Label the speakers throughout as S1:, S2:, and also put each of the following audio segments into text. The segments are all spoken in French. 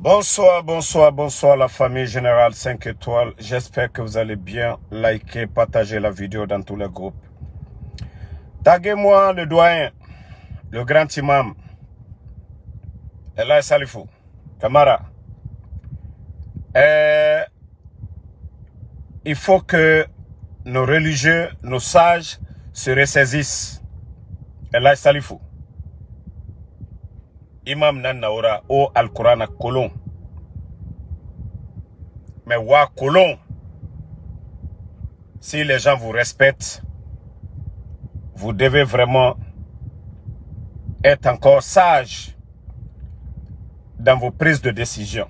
S1: Bonsoir, bonsoir, bonsoir la famille Générale 5 étoiles. J'espère que vous allez bien. Likez, partagez la vidéo dans tous les groupes. Taguez-moi le doyen, le grand imam, Elay Salifou, Camara. Il faut que nos religieux, nos sages se ressaisissent. Elay Salifou. Imam Nanaora au Al-Quran Colon. Mais wa Colon, si les gens vous respectent, vous devez vraiment être encore sage dans vos prises de décision.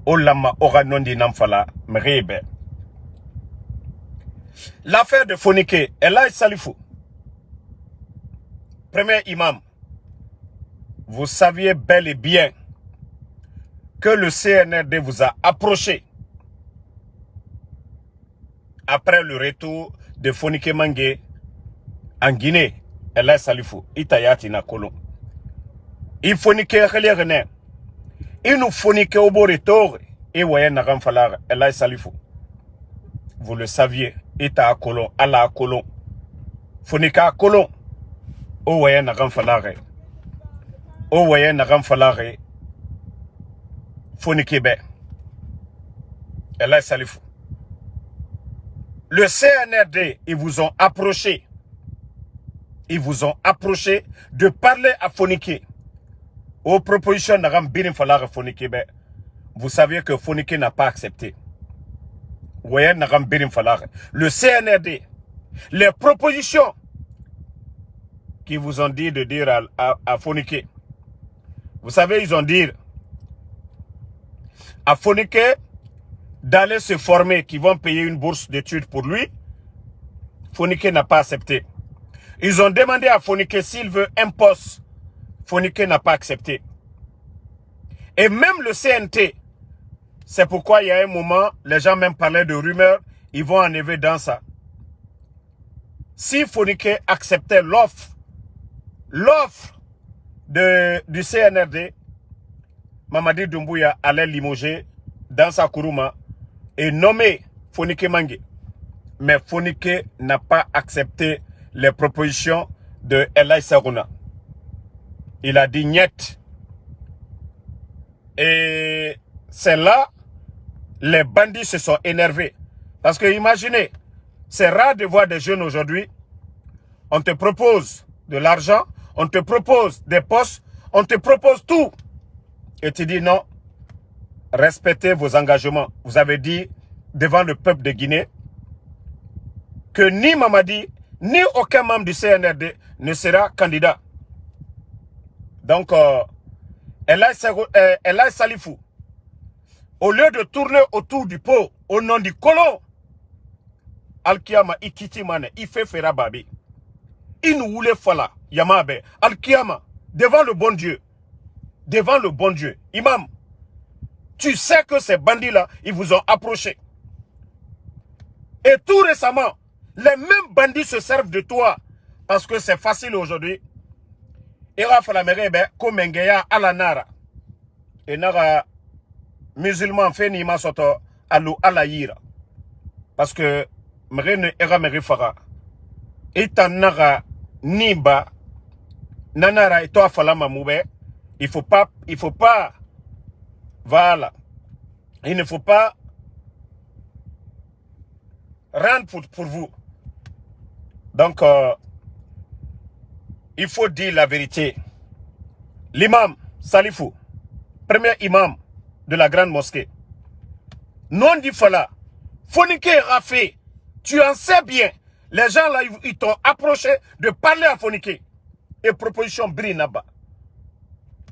S1: Olama ora non di namfala mrebe. L'affaire de Fonike, Elay Salifou, premier imam, vous saviez bel et bien que le CNRD vous a approché après le retour de Fonike Mangé en Guinée. Elay Salifou, Itayati na Kolon. Il Fonike Relérene. Il nous Fonike au beau retour. Et voyez Naram Falar, Elay Salifou. Vous le saviez. Ita à Kolon, Allah à Kolon. Fonike à Kolon. Au voyez Naram Falar. Au voyez Naram Falar. Fonike Be. Elay Salifou. Le CNRD, ils vous ont approché. Ils vous ont approché de parler à Fonike. Aux propositions Naram Birim Falar Fonike Be. Vous saviez que Fonike n'a pas accepté. Voyez Naram Birim Falar. Le CNRD, les propositions qui vous ont dit de dire à Fonike. Vous savez, ils ont dit à Fonike d'aller se former, qui vont payer une bourse d'études pour lui. Fonike n'a pas accepté. Ils ont demandé à Fonike s'il veut un poste. Fonike n'a pas accepté. Et même le CNT, c'est pourquoi il y a un moment, les gens même parlaient de rumeurs, ils vont enlever dans ça. Si Fonike acceptait l'offre du CNRD, Mamadi Doumbouya allait limoger dans sa Kourouma et nommer Fonike Mangé. Mais Fonike n'a pas accepté les propositions de Elay Sarouna. Il a dit niet. Et c'est là, les bandits se sont énervés. Parce que imaginez, c'est rare de voir des jeunes aujourd'hui, on te propose de l'argent, on te propose des postes, on te propose tout. Et tu dis non, respectez vos engagements. Vous avez dit devant le peuple de Guinée que ni Mamadi, ni aucun membre du CNRD ne sera candidat. Donc, Elay Salifou, au lieu de tourner autour du pot, au nom du colon, Al-Kiyama, Ikiti Mane, Ife Ferababi, Inououle Fala, Yamabe, Al-Kiyama, devant le bon Dieu, Imam, tu sais que ces bandits-là, ils vous ont approché. Et tout récemment, les mêmes bandits se servent de toi, parce que c'est facile aujourd'hui. Ira Falamerebe, Komengeya, Alanara, et Nara, musulman, Fenima Soto, Alou Alayira. Parce que, Mrene Era Merifara, Itanara, Niba, Nanara et toi Falama Moube, il faut pas, voilà, il ne faut pas rendre pour vous. Donc, il faut dire la vérité. L'imam Salifou, premier imam de la grande mosquée, non dit Fala, Fonike Rafé, tu en sais bien. Les gens là, ils t'ont approché de parler à Fonike. Et proposition Brinaba.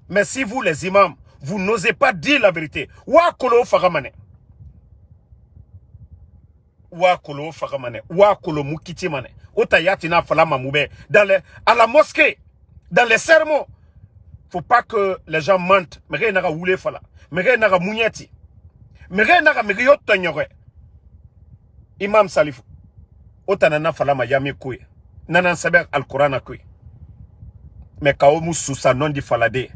S1: Mais si vous, les imams, vous n'osez pas dire la vérité, Wakolo Faramane. Wakolo Faramane. Wakolo Mukitimane. Otayatina Falama Moube. À la mosquée, dans les sermons, faut pas que les gens mentent. Mais rien n'a roulé Fala. Mais rien n'a mouniati. Mais rien n'a mériotanyore. Imam Salifou. Otanana Falama Yami Koué. Nanan Saber Al-Quran Koué. Mais Kaomu Sousa non di Falade.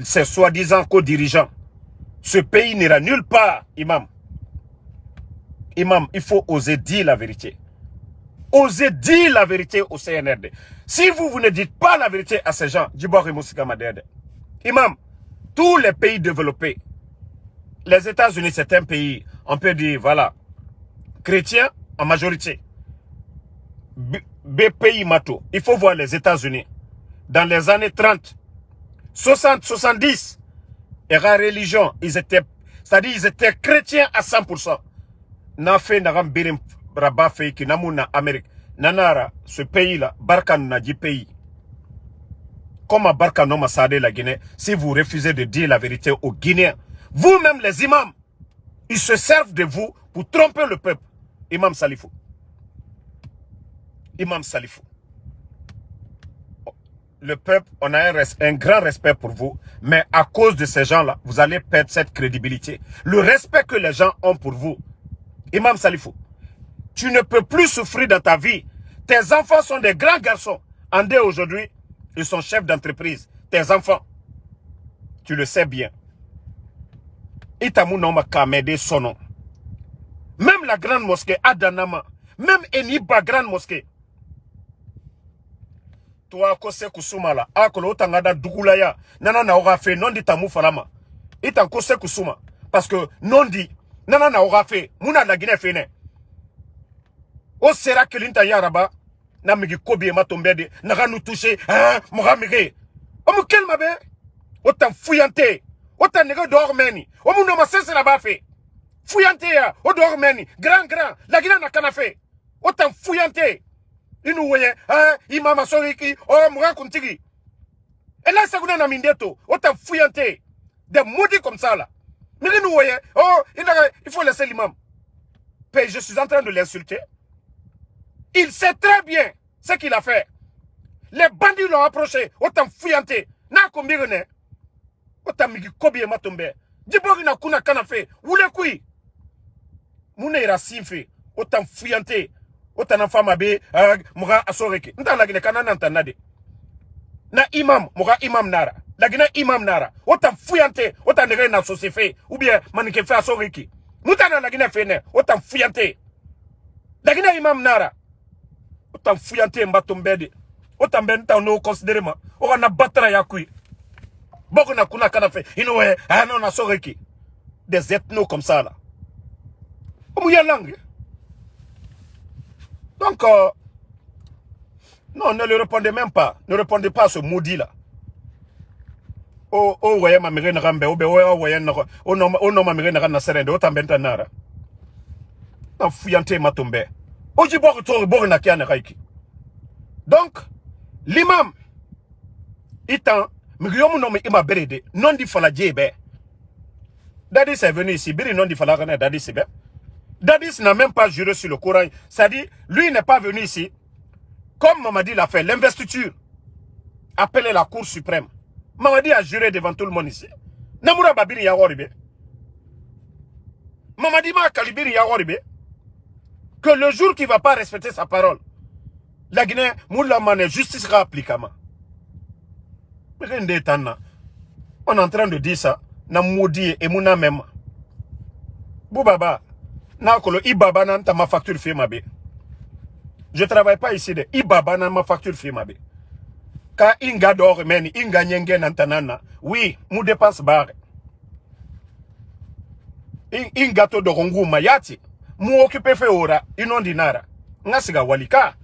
S1: C'est soi-disant co-dirigeant. Ce pays n'ira nulle part, imam. Imam, il faut oser dire la vérité. Osez dire la vérité au CNRD. Si vous ne dites pas la vérité à ces gens, imam, tous les pays développés, les États-Unis, c'est un pays, on peut dire, voilà, chrétien en majorité. Pays Mato, il faut voir les États-Unis. Dans les années 30, 60, 70, et la religion, c'est-à-dire ils étaient chrétiens à 100%. Na fait nagam birim rabat fait qui namuna Amérique. Nanara, ce pays-là, Barkan n'a dit pays. Comme à Barkan n'a sadé la Guinée, si vous refusez de dire la vérité aux Guinéens, vous-même les imams, ils se servent de vous pour tromper le peuple. Imam Salifou. Imam Salifou. Le peuple, on a un grand respect pour vous, mais à cause de ces gens-là, vous allez perdre cette crédibilité. Le respect que les gens ont pour vous. Imam Salifou, tu ne peux plus souffrir dans ta vie. Tes enfants sont des grands garçons. Andé aujourd'hui, ils sont chefs d'entreprise. Tes enfants, tu le sais bien. Itamou Noma Kamede Sono. Même la grande mosquée Adanama, même Eniba grande mosquée. Toi, Kose Kusuma la, Akolo Otangada Dugulaya, Nana na aura fait non dit Tamou Falama. Itan Kose Kusuma. Parce que non dit, Nana na aura fait, Mouna la Guinée Fene. O sera que l'inta yaraba, na migi kobi ma tombede, na nous toucher, hein, moura migi. O mu kel mabe, o tan fuyante, o tan nega dormeni, o mu no ma sese la ba fait. Fuyante ya, o dormeni, grand, la Guinée na kanafé, o tan fuyante. Inu weye, hein, imama soriki, o moura kuntigi. Et là, ça goûte na mindeto, o tan fuyante. Des maudits comme ça là. Mais nous voyez, oh, il faut laisser l'imam. Je suis en train de l'insulter. Il sait très bien ce qu'il a fait. Les bandits l'ont approché. Autant fouillanté. N'a combien de autant migi kobi ma tombe. Djibori na kuna kana fait. Oule kui. Moune ira simfe. Autant fouillanté. Autant na femme abe. Moura asoreke. Nta la gine kana nantanade. Na imam. Moura imam nara. La Guinée imam nara. Autant fouillanté. Autant de na sosefé. Ou bien manike fait asoreke. Moutana la Guinée fene. Autant fouillanté. La Guinée imam nara. Autant fouillanté mbatombede. Autant benta no considérément. On a battra yakui. Beaucoup na kuna kana fait. Inoue, ah non, na soreki. Des ethnos comme ça là. Oumouya langue. Donc, non, ne le répondez même pas. Ne répondez pas à ce maudit là. Oh, ouais, ma mère n'a rambe. Oh, ouais, non, ma mère n'a serende. Autant benta nara. Non, fouillanté ma tombé. Oji bok to bok na kiana raiki. Donc, l'imam, itan, migyomu no ima berede, non di fala djebe. Dadis est venu ici, biri non di fala gana Dadis ibe. Dadis n'a même pas juré sur le Coran. C'est-à-dire, lui n'est pas venu ici. Comme Mamadi l'a fait, l'investiture, appelé la Cour suprême. Mamadi a juré devant tout le monde ici. Namura babiri yaworibe. Mamadi ma kalibiri yaworibe. Que le jour qu'il ne va pas respecter sa parole, la Guinée, Moulamane, justice sera applicable. On est en train de dire ça, na maudit et mouna même. Boubaba, na kolo ibaba nan ta ma facture fait ma bé. Je travaille pas ici de ibaba nan ma facture fait ma bé. Ka inga dor meni, inga nyenge nan tanana, oui, mou dépense barre. Inga to de rongu mayati. Mou occupé fait ora, inondinara. Ngasiga walika.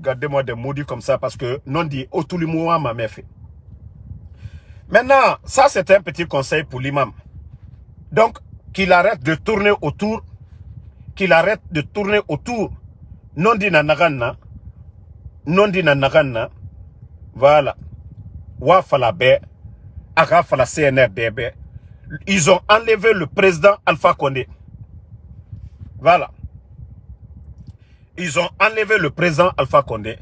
S1: Gardez-moi des maudits comme ça parce que non dit Otulimouama m'a même fait. Maintenant, ça c'est un petit conseil pour l'imam. Donc, qu'il arrête de tourner autour. Qu'il arrête de tourner autour. Non dit nanagana. Non dit nanagana. Voilà. Wafala be. Agafala CNRDB. Ils ont enlevé le président Alpha Condé. Voilà. Ils ont enlevé le président Alpha Condé.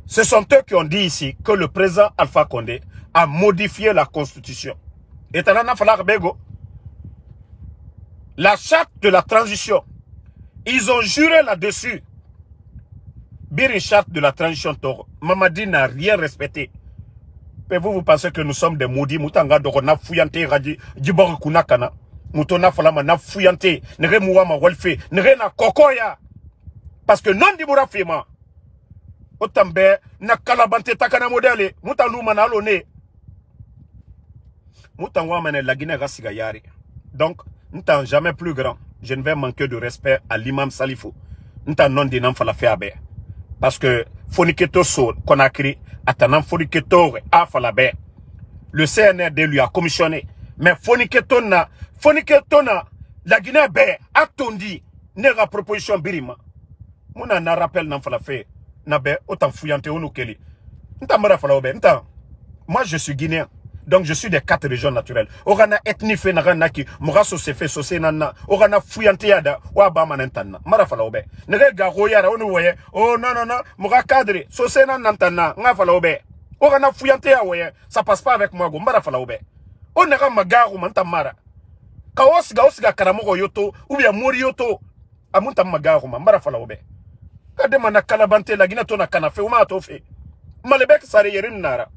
S1: Ce sont eux qui ont dit ici que le président Alpha Condé a modifié la constitution. Et la charte de la transition, ils ont juré là-dessus. Bir une charte de la transition, Mamadi n'a rien respecté. Et vous pensez que nous sommes des maudits. Moutanga doko na fuyante radi djibor kunakana. Moutona falama na fuyante. Nere mouama walfe. Nere na kokoya. Parce que non dibura fima. Otambe na kalabante takana modele. Moutalou manalone. Moutangwa mane la Guinée rasiga yari. Donc, n'étant jamais plus grand. Je ne vais manquer de respect à l'imam Salifou. N'étant non dinam falafé. Parce que Foniketo Sol, Konakri, Atanam Foniketo a falabé. Le CNRD lui a commissionné. Mais Foniketo na, la Guinée bé, a tondi, nera proposition birima. Mouna na rappel nan falafé. Na bé, autant fouillante ou nou keli. N'ta mara falabé, n'ta. Moi je suis guinéen. Donc je suis des 4 régions naturelles. Orana ethnie fe na ki moraso se fe sosé nana. Orana fuyante yada wa ba manentana. Mara fala obe. Nere garo yara onu woye. Oh non non non, mora cadre sosé nantana nga fala obe. Orana fuyante ya woye. Ça passe pas avec moi go mara fala obe. Onera magaru manta mara. Kaos ga karamoko yoto ou bien mori yoto. Amunta magaru mara fala obe. Kade mana kalabante la Guinée to na kanafe ou ma to fe. Malebek sare yerin nara.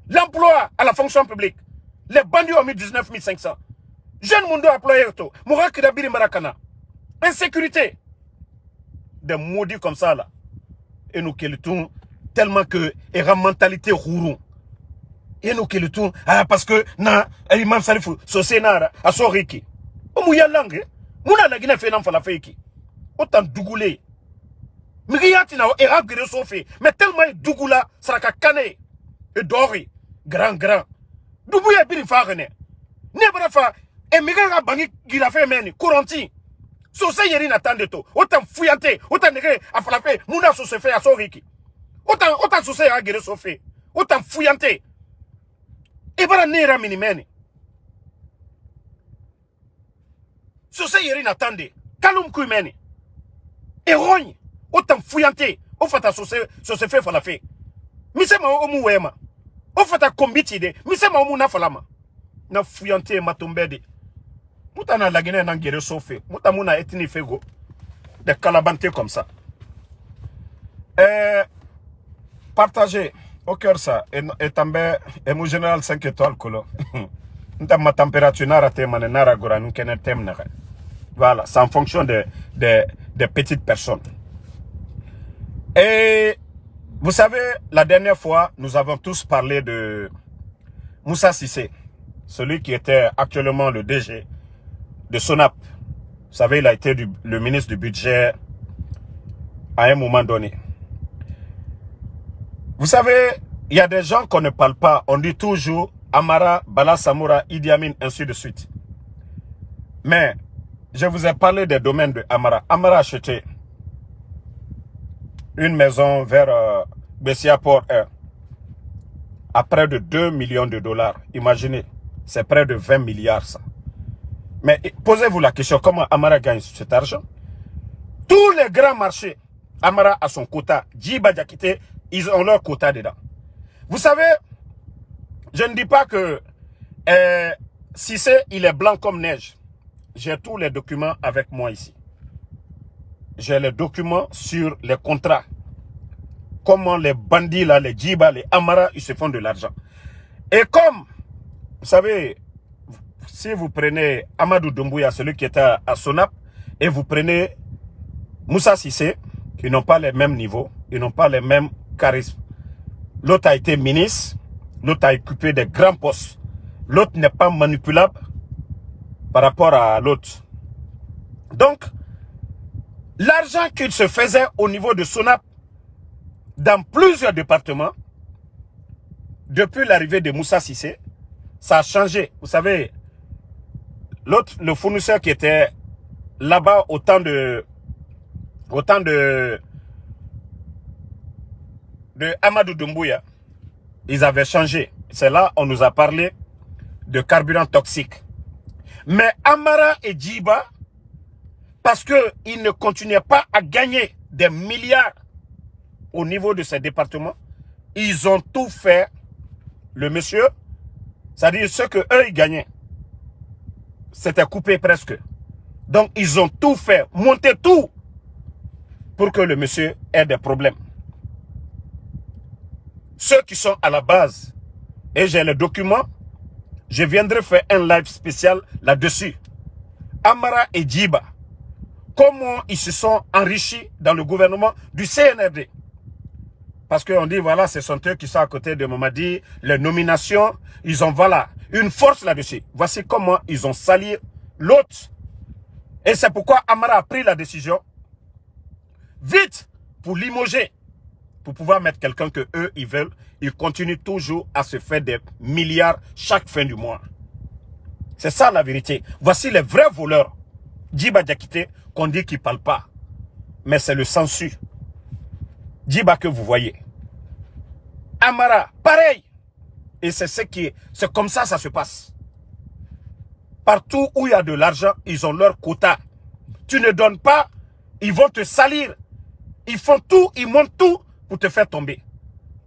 S1: L'emploi à la fonction publique. Les bandits ont mis 19 500. Jeune Mundo employé. Mourak Dabiri Marakana. Insécurité. Des maudits comme ça là. Et nous qui le tournons tellement que et la mentalité rourou. Et nous qui le tournons parce que na imam Salifou Sosenara a Soriki. Omouya langue. Mouna la Guinée fait n'en fala feki. Autant dougoulé. Miriati na erab gire sofi. Mais tellement dougoula saraka kane. Et dori. Grand. Doubouye biri farene. Nebrafa. Et migara bangi girafe meni. Couranti. Sose yeri n'attende to. Autant fouillante. Autant nege a falafé. Mouna sose fait à Soriki. Autant sose a gire sofi. Autant fouillante. Et bara nera minimeni. Sose yeri n'attende. Kalum kuimeni. Et rogne. Autant fouillante. Au fata sose fait falafé. Mise ma omu wema. O fata kombiti de. Mise ma omu na falama. Na fuyante matombede. Mouta na la Guinée na ngere sofe. Mouta mouna etini fego. Des calabante comme ça. Partagez au cœur ça. Et tambe et mon général 5 étoiles kolo. Nta ma température na rate mane nara gora nou kene tem nare. Voilà, c'est en fonction des petites personnes. Et vous savez, la dernière fois, nous avons tous parlé de Moussa Cissé, celui qui était actuellement le DG de Sonap. Vous savez, il a été le ministre du budget à un moment donné. Vous savez, il y a des gens qu'on ne parle pas. On dit toujours Amara, Bala Samoura, Idi Amin, ainsi de suite. Mais je vous ai parlé des domaines de Amara. Amara a acheté une maison vers Bessia Port 1 à près de 2 millions de dollars. Imaginez, c'est près de 20 milliards ça. Mais posez-vous la question, comment Amara gagne cet argent? Tous les grands marchés, Amara a son quota. Djiba Diakité, ils ont leur quota dedans. Vous savez, je ne dis pas que Cissé, il est blanc comme neige. J'ai tous les documents avec moi ici. J'ai les documents sur les contrats. Comment les bandits là, les Djiba, les Amara, ils se font de l'argent. Et comme, vous savez, si vous prenez Amadou Doumbouya, celui qui était à Sonap, et vous prenez Moussa Cissé, ils n'ont pas les mêmes niveaux, ils n'ont pas les mêmes charismes. L'autre a été ministre, l'autre a occupé des grands postes. L'autre n'est pas manipulable par rapport à l'autre. Donc, l'argent qu'il se faisait au niveau de Sonap, dans plusieurs départements, depuis l'arrivée de Moussa Cissé, ça a changé. Vous savez, l'autre, le fournisseur qui était là-bas au temps de Amadou Doumbouya, ils avaient changé. C'est là on nous a parlé de carburant toxique. Mais Amara et Djiba, parce qu'ils ne continuaient pas à gagner des milliards au niveau de ces départements, ils ont tout fait, le monsieur, c'est-à-dire ce que eux ils gagnaient, c'était coupé presque. Donc ils ont tout fait, monté tout, pour que le monsieur ait des problèmes. Ceux qui sont à la base Et j'ai le document. Je viendrai faire un live spécial là-dessus. Amara et Djiba, comment ils se sont enrichis dans le gouvernement du CNRD. Parce qu'on dit, voilà, ce sont eux qui sont à côté de Mamadi, les nominations, ils ont, voilà, une force là-dessus. Voici comment ils ont sali l'autre. Et c'est pourquoi Amara a pris la décision, vite, pour limoger, pour pouvoir mettre quelqu'un que eux, ils veulent. Ils continuent toujours à se faire des milliards chaque fin du mois. C'est ça la vérité. Voici les vrais voleurs. Djiba Diakité, qu'on dit qu'il ne parle pas. Mais c'est le sensu. Djiba que vous voyez. Amara, pareil. Et c'est comme ça ça se passe. Partout où il y a de l'argent, ils ont leur quota. Tu ne donnes pas, ils vont te salir. Ils font tout, ils montent tout pour te faire tomber.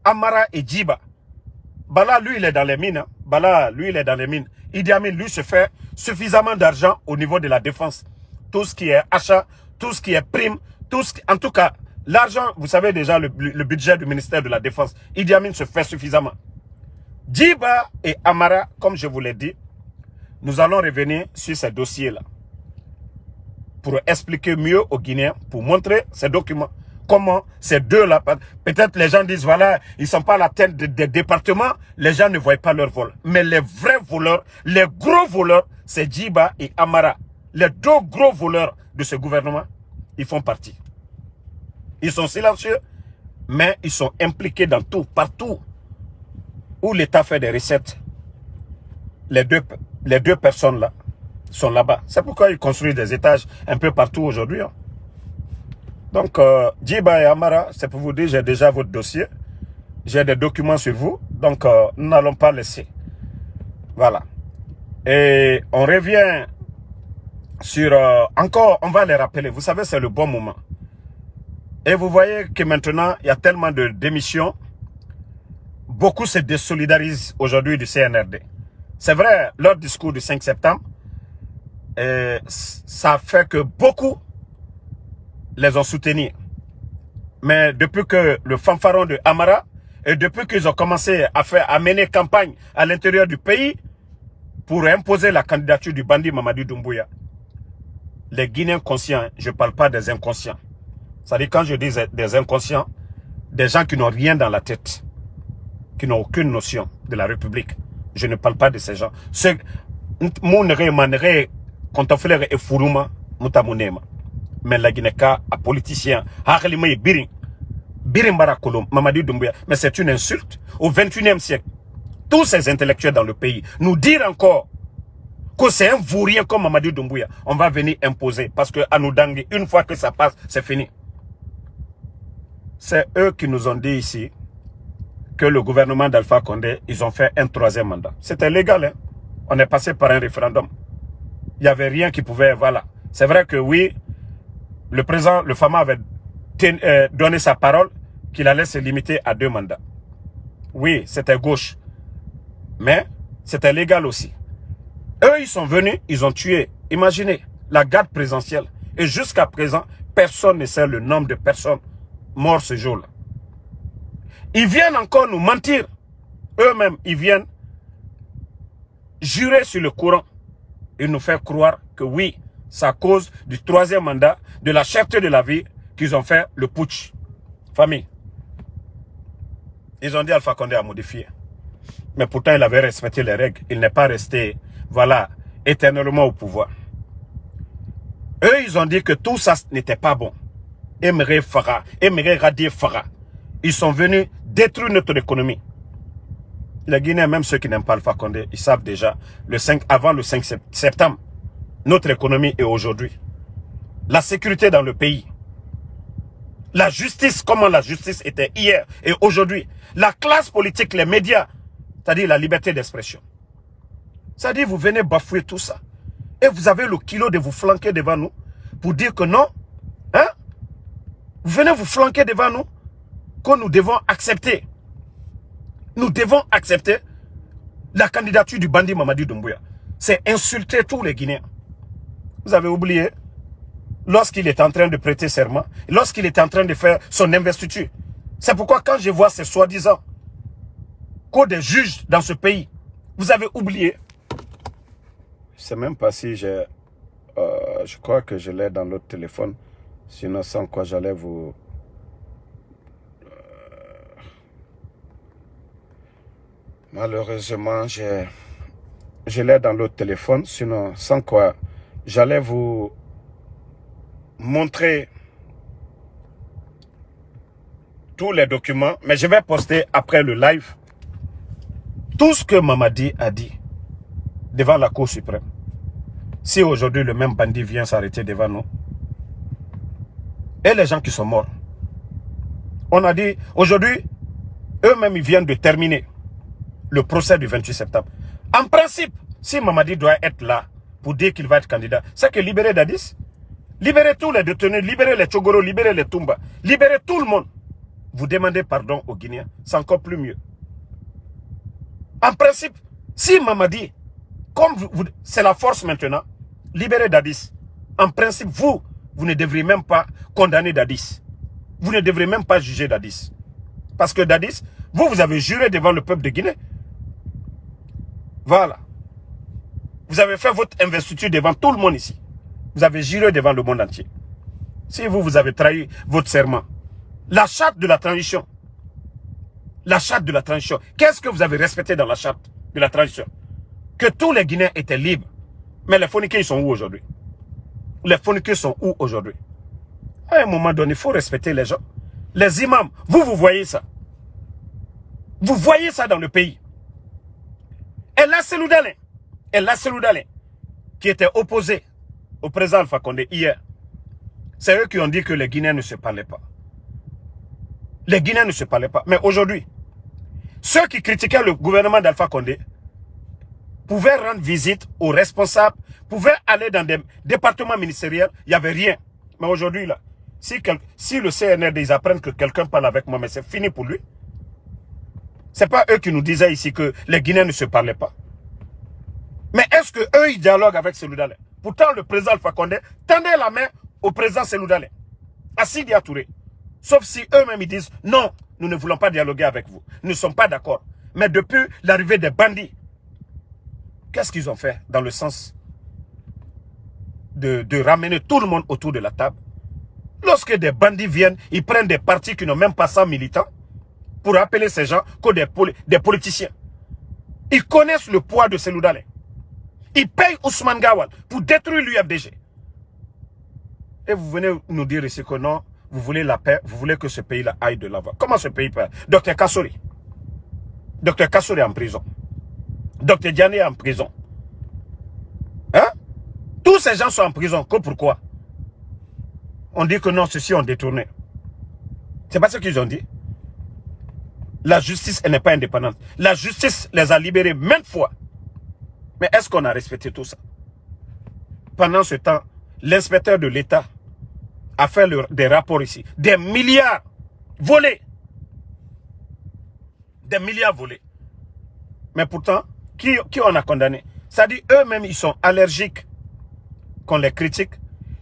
S1: Amara et Djiba. Bala, lui, il est dans les mines. Hein. Bala, lui, il est dans les mines. Idi Amin, lui, se fait suffisamment d'argent au niveau de la défense. Tout ce qui est achat, tout ce qui est prime, tout ce qui... En tout cas, l'argent, vous savez déjà le budget du ministère de la Défense. Idi Amin se fait suffisamment. Djiba et Amara, comme je vous l'ai dit, nous allons revenir sur ces dossiers-là. Pour expliquer mieux aux Guinéens, pour montrer ces documents. Comment ces deux-là, peut-être les gens disent, voilà, ils ne sont pas à la tête des départements, les gens ne voient pas leur vol. Mais les vrais voleurs, les gros voleurs, c'est Djiba et Amara. Les deux gros voleurs de ce gouvernement, ils font partie. Ils sont silencieux, mais ils sont impliqués dans tout, partout où l'État fait des recettes. Les deux personnes-là sont là-bas. C'est pourquoi ils construisent des étages un peu partout aujourd'hui. Hein. Donc, Djiba et Amara, c'est pour vous dire, j'ai déjà votre dossier. J'ai des documents sur vous. Donc, nous n'allons pas laisser. Voilà. Et on revient sur... encore, on va les rappeler. Vous savez, c'est le bon moment. Et vous voyez que maintenant, il y a tellement de démissions. Beaucoup se désolidarisent aujourd'hui du CNRD. C'est vrai, leur discours du 5 septembre, ça fait que beaucoup les ont soutenus. Mais depuis que le fanfaron de Amara, et depuis qu'ils ont commencé à mener campagne à l'intérieur du pays pour imposer la candidature du bandit Mamadi Doumbouya, les Guinéens conscients, je ne parle pas des inconscients. C'est-à-dire quand je dis des inconscients, des gens qui n'ont rien dans la tête, qui n'ont aucune notion de la République. Je ne parle pas de ces gens. Ceux et Furuma, mais la Guinée-Ka, a politicien, Mamadi Doumbouya. Mais c'est une insulte. Au 21e siècle, tous ces intellectuels dans le pays nous dire encore que c'est un vaurien comme Mamadi Doumbouya, on va venir imposer. Parce que à nous danguer, une fois que ça passe, c'est fini. C'est eux qui nous ont dit ici que le gouvernement d'Alpha Condé, ils ont fait un 3e mandat. C'était légal, hein? On est passé par un référendum. Il n'y avait rien qui pouvait... Voilà. C'est vrai que oui, le président, le Fama avait donné sa parole qu'il allait se limiter à 2 mandats. Oui, c'était gauche. Mais c'était légal aussi. Eux, ils sont venus, ils ont tué. Imaginez, la garde présidentielle. Et jusqu'à présent, personne ne sait le nombre de personnes mortes ce jour-là. Ils viennent encore nous mentir. Eux-mêmes, ils viennent jurer sur le courant et nous faire croire que oui, c'est à cause du 3e mandat, de la cherté de la vie, qu'ils ont fait le putsch. Famille. Ils ont dit Alpha Condé a modifié. Mais pourtant, il avait respecté les règles. Il n'est pas resté, voilà, éternellement au pouvoir. Eux, ils ont dit que tout ça n'était pas bon. Emery Farah, Emery Radier Farah. Ils sont venus détruire notre économie. Les Guinéens, même ceux qui n'aiment pas Alpha Condé, ils savent déjà, avant le 5 septembre, notre économie est aujourd'hui. La sécurité dans le pays. La justice, comment la justice était hier et aujourd'hui. La classe politique, les médias, c'est-à-dire la liberté d'expression. C'est-à-dire vous venez bafouer tout ça. Et vous avez le kilo de vous flanquer devant nous pour dire que non. Hein? Vous venez vous flanquer devant nous que nous devons accepter. Nous devons accepter la candidature du bandit Mamadi Doumbouya. C'est insulter tous les Guinéens. Vous avez oublié, lorsqu'il est en train de prêter serment, lorsqu'il est en train de faire son investiture. C'est pourquoi quand je vois ces soi-disant que des juges dans ce pays. Vous avez oublié. Je ne sais même pas si j'ai... je crois que je l'ai dans l'autre téléphone. Sinon, sans quoi j'allais vous... Malheureusement, je l'ai dans l'autre téléphone. Sinon, sans quoi j'allais vous montrer tous les documents. Mais je vais poster après le live tout ce que Mamadi a dit devant la Cour suprême. Si aujourd'hui le même bandit vient s'arrêter devant nous, et les gens qui sont morts, on a dit, aujourd'hui, eux-mêmes ils viennent de terminer le procès du 28 septembre. En principe, si Mamadi doit être là pour dire qu'il va être candidat, c'est que libérer Dadis, libérer tous les détenus, libérer les Tchogoro, libérer les Toumba, libérer tout le monde. Vous demandez pardon aux Guinéens, c'est encore plus mieux. En principe, si Mamadi, comme c'est la force maintenant, libérez Dadis. En principe, vous ne devriez même pas condamner Dadis. Vous ne devrez même pas juger Dadis. Parce que Dadis, vous avez juré devant le peuple de Guinée. Voilà. Vous avez fait votre investiture devant tout le monde ici. Vous avez juré devant le monde entier. Si vous avez trahi votre serment, la charte de la transition, la charte de la transition, qu'est-ce que vous avez respecté dans la charte de la transition? Que tous les Guinéens étaient libres. Mais les phoniqués, ils sont où aujourd'hui? Les phoniqués sont où aujourd'hui? À un moment donné, il faut respecter les gens. Les imams, vous voyez ça. Vous voyez ça dans le pays. Et là, c'est Loudalin qui était opposé au président Alpha Condé hier. C'est eux qui ont dit que les Guinéens ne se parlaient pas. Les Guinéens ne se parlaient pas. Mais aujourd'hui, ceux qui critiquaient le gouvernement d'Alpha Condé pouvaient rendre visite aux responsables, pouvaient aller dans des départements ministériels, il n'y avait rien. Mais aujourd'hui, là, si le CNRD, ils apprennent que quelqu'un parle avec moi, mais c'est fini pour lui. C'est pas eux qui nous disaient ici que les Guinéens ne se parlaient pas. Mais est-ce que eux ils dialoguent avec Seloudalé? Pourtant, le président Alpha Condé tendait la main au président Seloudalé, à Sidi Touré. Sauf si eux-mêmes ils disent, non, nous ne voulons pas dialoguer avec vous. Nous ne sommes pas d'accord. Mais depuis l'arrivée des bandits, qu'est-ce qu'ils ont fait dans le sens de ramener tout le monde autour de la table? Lorsque des bandits viennent, ils prennent des partis qui n'ont même pas 100 militants pour appeler ces gens que des politiciens. Ils connaissent le poids de Seloudalé. Ils payent Ousmane Gawal pour détruire l'UFDG. Et vous venez nous dire ici que non, vous voulez la paix, vous voulez que ce pays-là aille de l'avant. Comment ce pays peut? Docteur Kassori. Docteur Kassori est en prison. Docteur Diané est en prison. Hein? Tous ces gens sont en prison. Que pourquoi? On dit que non, ceux-ci ont détourné. C'est pas ce qu'ils ont dit. La justice, elle n'est pas indépendante. La justice les a libérés maintes fois. Mais est-ce qu'on a respecté tout ça? Pendant ce temps, l'inspecteur de l'État a fait des rapports ici. Des milliards volés. Des milliards volés. Mais pourtant, qui on a condamné? C'est-à-dire, eux-mêmes, ils sont allergiques qu'on les critique.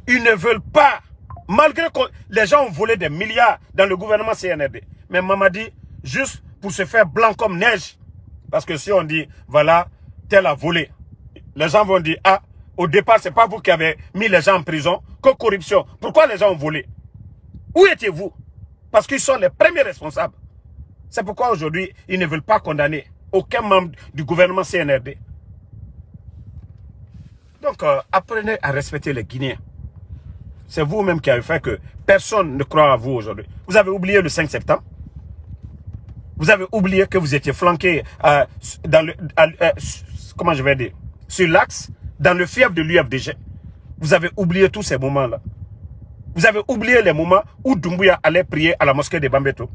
S1: Ils ne veulent pas, malgré que les gens ont volé des milliards dans le gouvernement CNRD. Mais Mamadi, juste pour se faire blanc comme neige. Parce que si on dit, voilà, tel a volé, les gens vont dire, ah, au départ, c'est pas vous qui avez mis les gens en prison, que corruption. Pourquoi les gens ont volé? Où étiez-vous? Parce qu'ils sont les premiers responsables. C'est pourquoi aujourd'hui, ils ne veulent pas condamner aucun membre du gouvernement CNRD. Donc, apprenez à respecter les Guinéens. C'est vous-même qui avez fait que personne ne croit à vous aujourd'hui. Vous avez oublié le 5 septembre. Vous avez oublié que vous étiez flanqué comment je vais dire, sur l'axe, dans le fief de l'UFDG. Vous avez oublié tous ces moments-là. Vous avez oublié les moments où Doumbouya allait prier à la mosquée de Bambeto.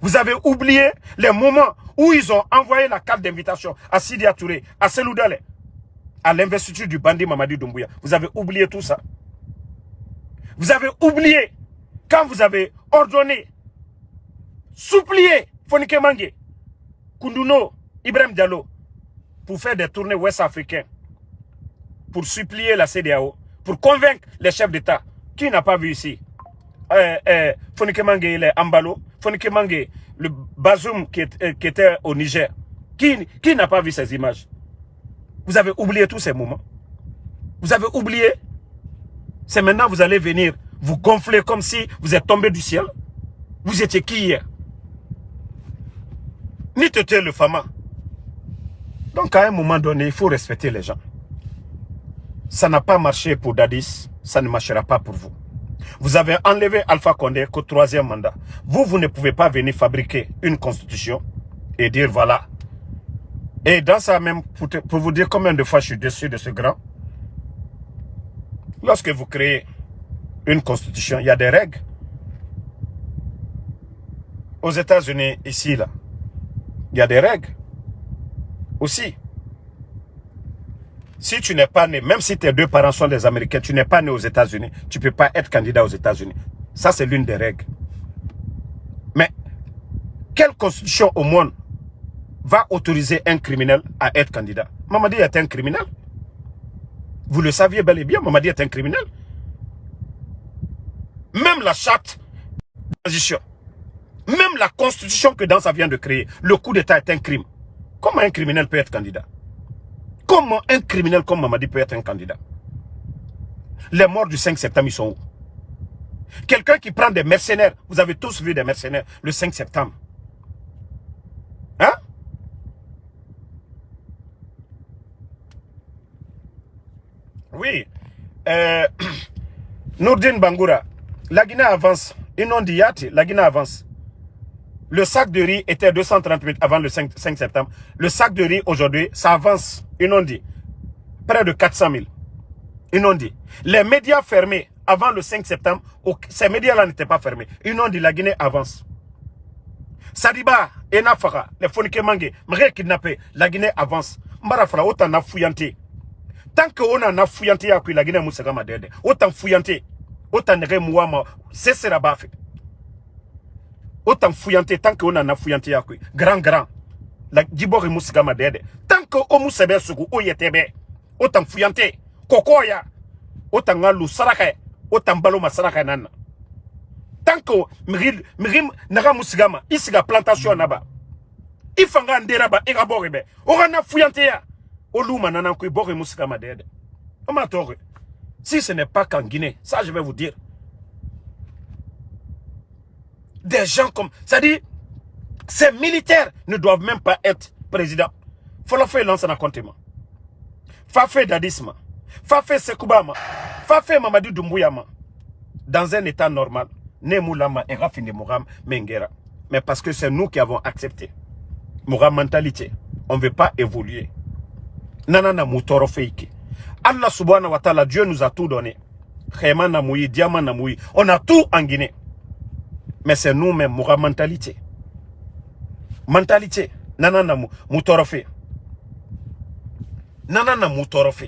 S1: Vous avez oublié les moments où ils ont envoyé la carte d'invitation à Sidi Touré, à Seloudalé, à l'investiture du bandit Mamadi Doumbouya. Vous avez oublié tout ça. Vous avez oublié quand vous avez ordonné, supplié Fonike Mangue, Koundouno, Ibrahim Diallo, pour faire des tournées ouest-africaines, pour supplier la CEDEAO, pour convaincre les chefs d'État. Qui n'a pas vu ici Fonike Mangue, il est Ambalo. Fonike Mangue, le Bazoum qui était au Niger, Qui n'a pas vu ces images? Vous avez oublié tous ces moments. Vous avez oublié. C'est maintenant que vous allez venir vous gonfler comme si vous êtes tombé du ciel. Vous étiez qui hier? Ni te le fama. Donc à un moment donné, il faut respecter les gens. Ça n'a pas marché pour Dadis, ça ne marchera pas pour vous. Vous avez enlevé Alpha Condé qu'au 3e mandat. Vous ne pouvez pas venir fabriquer une constitution et dire voilà. Et dans ça même, pour vous dire combien de fois je suis déçu de ce grand, lorsque vous créez une constitution, il y a des règles. Aux États-Unis, ici, là, il y a des règles aussi. Si tu n'es pas né, même si tes deux parents sont des Américains, tu n'es pas né aux États-Unis, tu ne peux pas être candidat aux États-Unis. Ça, c'est l'une des règles. Mais, quelle constitution au monde va autoriser un criminel à être candidat? Mamadi est un criminel. Vous le saviez bel et bien, Mamadi est un criminel. Même la charte de transition, même la constitution que Dansa vient de créer, le coup d'État est un crime. Comment un criminel peut être candidat? Comment un criminel comme Mamadi peut être un candidat? Les morts du 5 septembre, ils sont où? Quelqu'un qui prend des mercenaires, vous avez tous vu des mercenaires le 5 septembre. Hein? Oui. Nourdine Bangoura, la Guinée avance. Inondiyati, la Guinée avance. Le sac de riz était 238 avant le 5 septembre. Le sac de riz aujourd'hui, ça avance. Inondi. Près de 400 000. Inondi. Les médias fermés avant le 5 septembre, ces médias-là n'étaient pas fermés. Inondi, la Guinée avance. Sadiba, Enafara, les Fonike Mange, Mre kidnappé, la Guinée avance. Marafra, autant na fouillanté. Tant qu'on a fouillanté, la Guinée moussagama dede. Autant fouillanté. Autant nere mouama, c'est serabafe. Autant fouillanté, tant qu'on a fouillanté, grand. La Djibori moussagama dede. Tant qu'on moussebe sugu, oyetebe. Autant fouillanté. Kokoya. Autant ngalou sarake. Autant baloma sarake nana. Tant que Mirim Naga Moussagama, isiga plantation naba. Ifanga nderaba, egaboribe. Orana fouillanté ya. Oluma nanankoui bori Moussagama dede. Omatore. Si ce n'est pas qu'en Guinée, ça je vais vous dire. Des gens comme... C'est-à-dire, ces militaires ne doivent même pas être présidents. Folofé lance un comptement. Fafé Dadisma. Fafé Sekoubama. Fafé Mamadou Doumbouya. Dans un état normal, Nemoulama et Rafine Mouram Mengera. Mais parce que c'est nous qui avons accepté. Mouram mentalité. On ne veut pas évoluer. Nanana Moutoro Feiki. Allah subhanahu wa ta'ala, Dieu nous a tout donné. Khayman Namoui, Diamant Namoui. On a tout en Guinée. Mais c'est nous-mêmes, Moura mentalité. Mentalité. Nanana Moutorofe. Nanana Moutorofe.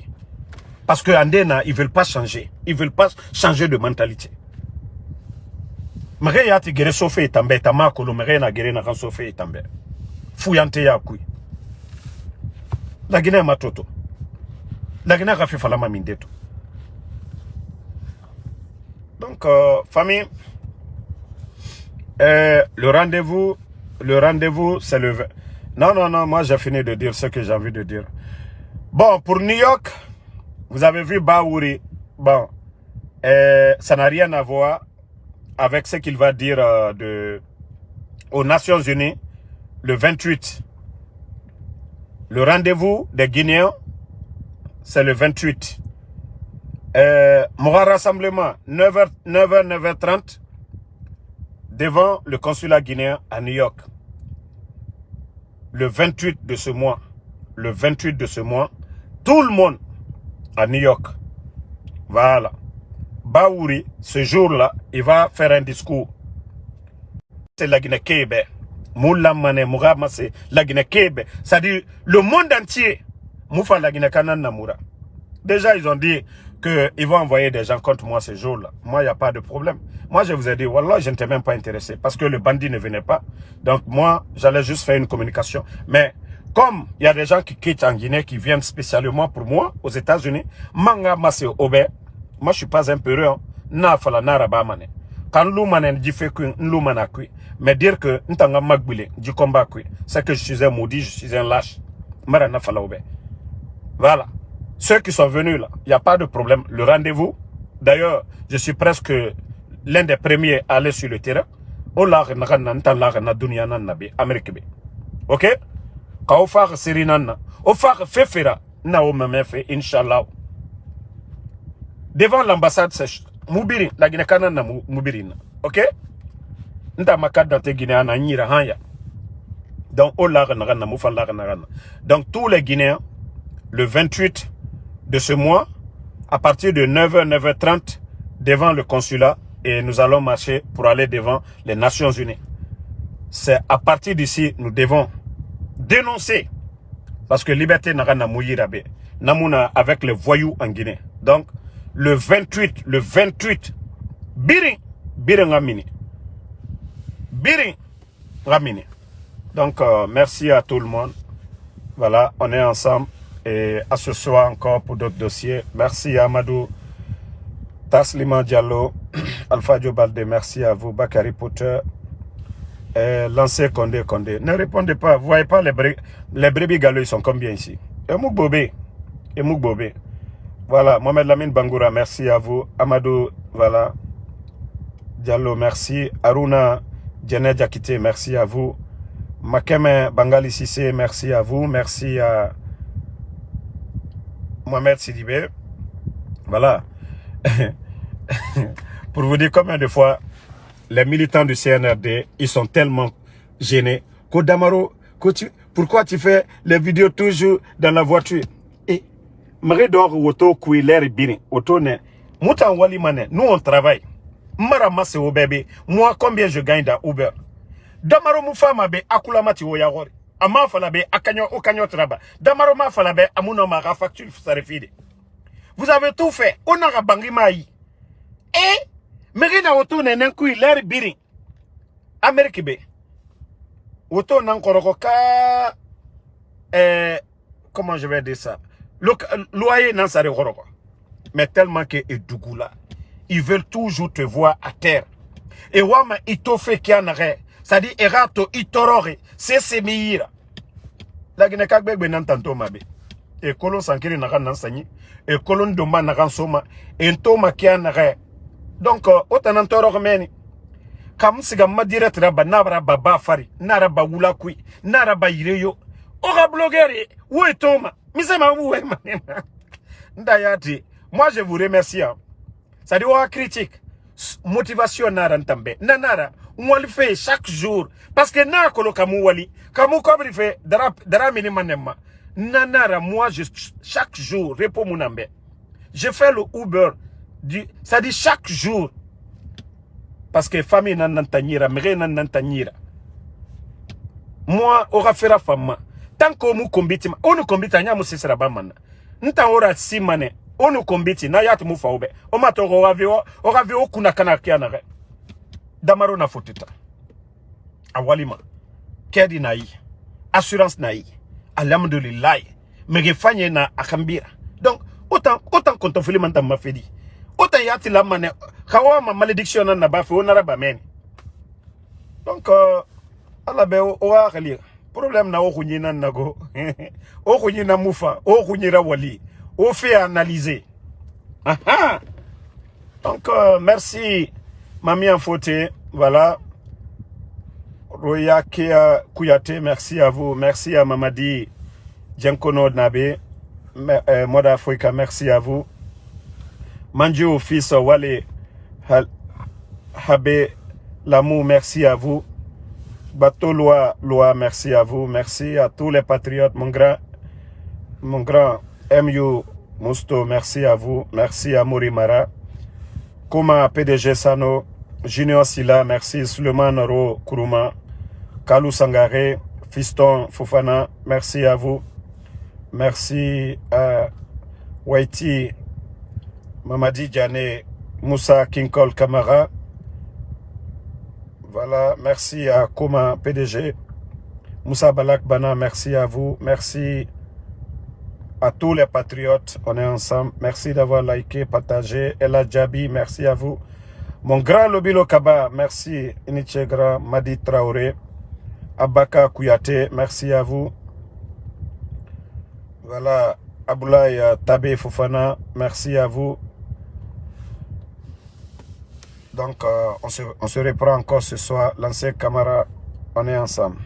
S1: Parce que Andena, ils ne veulent pas changer. Ils ne veulent pas changer de mentalité. Mare ya ti gere sofe itambe. Tamakolo, mare na gere na kan sofe itambe. Fuyante ya kui. La Guinée matoto. La Guinée a fait falama mindeto. Donc, famille, le rendez-vous, c'est le... Non, moi j'ai fini de dire ce que j'ai envie de dire. Bon, pour New York, vous avez vu Baouri. Bon, ça n'a rien à voir avec ce qu'il va dire aux Nations Unies le 28. Le rendez-vous des Guinéens, c'est le 28. Mon rassemblement, 9h, 9h30, devant le consulat guinéen à New York. Le 28 de ce mois. Le 28 de ce mois. Tout le monde à New York. Voilà. Baouri, ce jour-là, il va faire un discours. C'est la Guinée-Kébé. Moula Mane, Mourama, c'est la Guinée-Kébé. C'est-à-dire, le monde entier, Moufa la Guinée-Kanan Namoura. Déjà, ils ont dit qu'ils vont envoyer des gens contre moi ce jour-là. Moi, il n'y a pas de problème. Moi, je vous ai dit, Wallah, je n'étais même pas intéressé parce que le bandit ne venait pas. Donc, moi, j'allais juste faire une communication. Mais, comme il y a des gens qui quittent en Guinée, qui viennent spécialement pour moi, aux États-Unis, Manga Masse Obe, moi, je ne suis pas un peu heureux. Na fala na rabamane. Quand l'humain dit fait que l'humain a cuit, mais dire que n'tanga magbile du combat cuit, c'est que je suis un maudit, je suis un lâche. Marana falaoube. Voilà. Ceux qui sont venus là, il n'y a pas de problème. Le rendez-vous, d'ailleurs, je suis presque l'un des premiers à aller sur le terrain. O la na dunia na be Amérique be. OK? Quand on fait Sirinana, on fait Fefera, na o me fait Inch'Allah. Devant l'ambassade sèche. Moubiri, la Guinée-Kana na Moubiri. OK? Nta makad dans tes Guinéens na Nira Hanya. Donc, donc, tous les Guinéens, le 28 de ce mois, à partir de 9h, 9h30, devant le consulat, et nous allons marcher pour aller devant les Nations Unies. C'est à partir d'ici, nous devons dénoncer, parce que liberté n'a rien à mouiller avec les voyous en Guinée. Donc, le 28, Biring Ramini. Biring Ramini. Donc, merci à tout le monde. Voilà, on est ensemble. Et à ce soir encore pour d'autres dossiers. Merci à Amadou, Taslima Diallo, Alpha Diobalde, merci à vous, Bakary Potter, Lancé Condé. Ne répondez pas, vous voyez pas les brebis galeux, ils sont combien ici? Et Mouk Bobé. Voilà, Mohamed Lamine Bangoura, merci à vous. Amadou, voilà. Diallo, merci. Aruna Djene Diakité, merci à vous. Makeme Bangali Sissé, merci à vous. Merci à Mohamed Sidibé. Voilà. Pour vous dire combien de fois les militants du CNRD, ils sont tellement gênés. Kodamaro, pourquoi tu fais les vidéos toujours dans la voiture? Et Maridor Woto Kouiler Bini, Woto ne. Moutan Wali Mane, nous on travaille. Marama c'est au bébé. Moi, combien je gagne dans Uber? Damaro Moufama be Akulamati Oyagori. Ama falabe Akanyo Okanyo Traba. Damaro ma falabe Amuno Mara facture Sarefide. Vous avez tout fait. On a rabangi maï. Et Merina Woto Nenkui l'air Biri. Amérique B. Woto Nankoroka. Comment je vais dire ça? Loyer Nansare Horoko. Mais tellement que Dougoula, ils veulent toujours te voir à terre. Et Wama Itofe Kianare. C'est-à-dire, Erato Itorore. C'est Semira. La Guinée-Kagbe Benantanto Mabe. Et Kolon Sankiri Naran Nansani. Et Kolon Doma Naran Soma. Et Ntoma Kianare. Donc, Otanantoro Meni. Kam siga madiret raba nabra baba fari. Naraba wula kui. Naraba ireyo. Ora blogueur. Où est Thomas? Misema où est manema? Ndayati. Moi, je vous remercie. Ça dit, on critique. Motivation nara ntambe. Nanara. On le fait chaque jour. Parce que na kolo kamu wali. Kamu kobri fait. Dara minima nema. Nanara, moi, chaque jour, repos mounambe. Je fais le Uber. Ça dit chaque jour. Parce que famille nan nantanyira. Mire nan nantanyira. Moi, aura fait la femme. Tant qu'on nous combite, on nous combite à Nyamu Sisrabaman. N'ta ora simane. On nous combite. Na yat moufa oube. O matoro oravio kuna kanakianare. Damaro na fotita. Awalima. Kedi naï. Assurance naï. Alhamdulillah. Megefanye na akambira. Donc, autant qu'on te fait le ma fait dit. Autant yati la mane. Kawa ma malédiction na bafe onaraba men. Donc, Allah be owa relire. Problème na okunyi na nago. Okunyi na moufa. Okunyi rawali. On fait analyser. Aha. Donc, merci, Mami Enfoté. Voilà. Roya Kea Kouyate, merci à vous. Merci à Mamadi Djenkono Nabe. Moda Afrika, merci à vous. Manjo fils Wale Habe Lamou, merci à vous. Bateau Loa, merci à vous. Merci à tous les patriotes. Mon grand MU Mousto, merci à vous. Merci à Morimara. Kuma PDG Sano. Junior Silla, merci. Suleiman Ro Kuruma. Kalou Sangare. Fiston Fofana, merci à vous. Merci à Waiti Mamadi Djane. Moussa Kinkol Kamara. Voilà, merci à Kuma PDG. Moussa Balak Bana, merci à vous. Merci à tous les patriotes, on est ensemble. Merci d'avoir liké, partagé. Ella Djabi, merci à vous. Mon grand Lobilo Kaba, merci. Inichegra, Madi Traoré, Abaka Kouyaté, merci à vous. Voilà, Aboulaye Tabé Fofana, merci à vous. Donc, on se reprend encore ce soir. L'ancien Camara, on est ensemble.